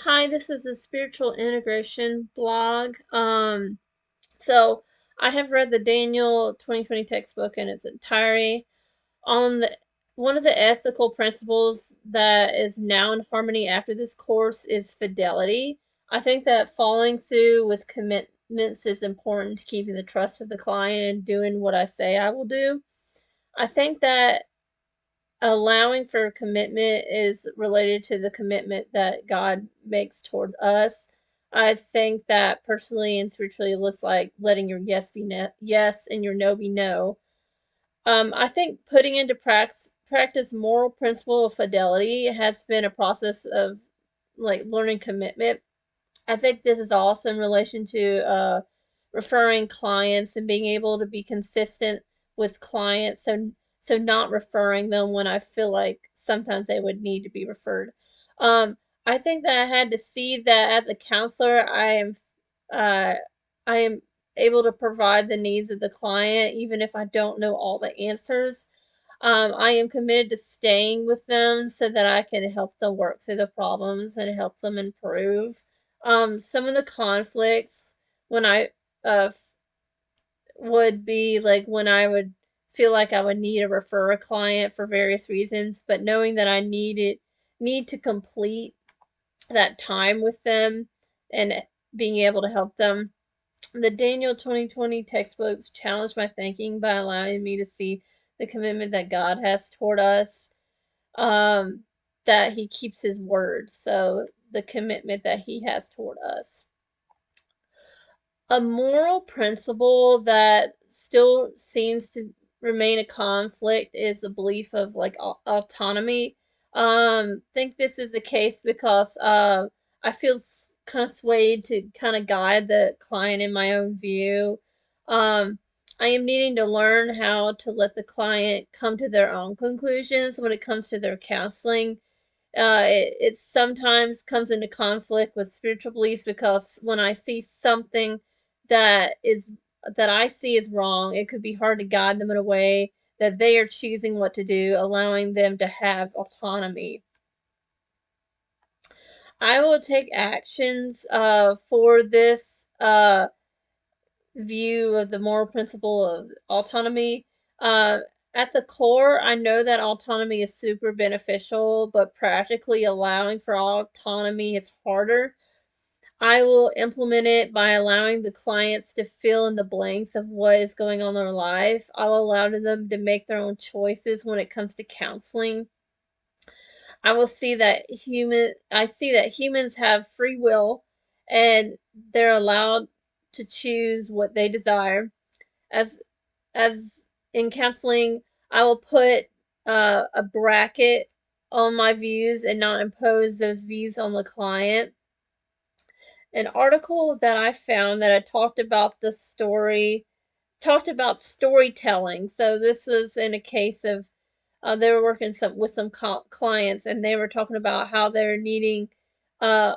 Hi, this is the Spiritual Integration blog. So I have read the Daniel 2020 textbook in its entirety. On the One of the ethical principles that is now in harmony after this course is fidelity. I think that following through with commitments is important to keeping the trust of the client and doing what I say I will do. I think that allowing for commitment is related to the commitment that God makes towards us. I think that personally and spiritually it looks like letting your yes be yes and your no be no. I think putting into practice moral principle of fidelity has been a process of like learning commitment. I think this is also in relation to referring clients and being able to be consistent with clients. So not referring them when I feel like sometimes they would need to be referred. Um, I think that I had to see that as a counselor, uh, I am able to provide the needs of the client, even if I don't know all the answers. I am committed to staying with them so that I can help them work through the problems and help them improve. Some of the conflicts when I would be like when I would feel like I would need to refer a client for various reasons, but knowing that I need to complete that time with them and being able to help them. The Daniel 2020 textbooks challenged my thinking by allowing me to see the commitment that God has toward us, um, that He keeps His word. So the commitment that He has toward us. A moral principle that still seems to remain a conflict is a belief of like autonomy. Think this is the case because I feel kind of swayed to kind of guide the client in my own view. Um, I am needing to learn how to let the client come to their own conclusions when it comes to their counseling. It sometimes comes into conflict with spiritual beliefs because when I see something that is that I see is wrong, it could be hard to guide them in a way that they are choosing what to do, allowing them to have autonomy. I will take actions for this view of the moral principle of autonomy. Uh, at the core, I know that autonomy is super beneficial, but practically allowing for autonomy is harder. I will implement it by allowing the clients to fill in the blanks of what is going on in their life. I'll allow them to make their own choices when it comes to counseling. I see that humans have free will and they're allowed to choose what they desire. As as in counseling, I will put a bracket on my views and not impose those views on the client. An article that I found that I talked about storytelling. So this is in a case of they were working with some clients and they were talking about how they're needing uh,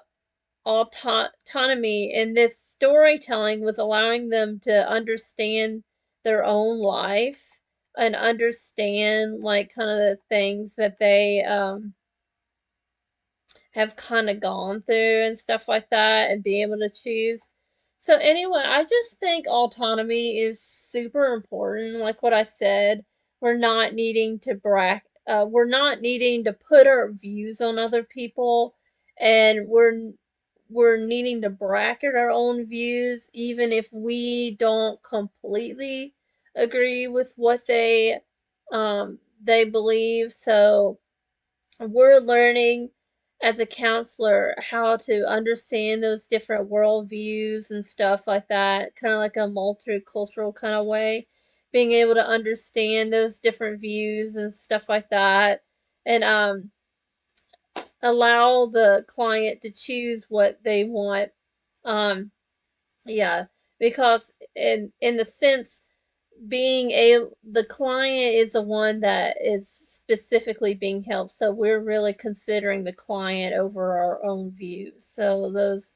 autonomy, and this storytelling was allowing them to understand their own life and understand like kind of the things that they have kind of gone through and stuff like that and be able to choose. So anyway, I just think autonomy is super important. Like what I said, we're not needing to put our views on other people, and we're needing to bracket our own views even if we don't completely agree with what they believe. So we're learning as a counselor how to understand those different worldviews and stuff like that, kind of like a multicultural kind of way, being able to understand those different views and stuff like that, and allow the client to choose what they want. Um, yeah, because in the sense being a the client is the one that is specifically being helped, so we're really considering the client over our own views. So those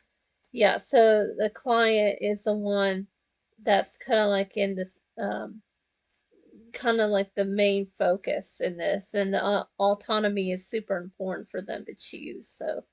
yeah, so the client is the one that's kind of like in this kind of like the main focus in this, and the autonomy is super important for them to choose. So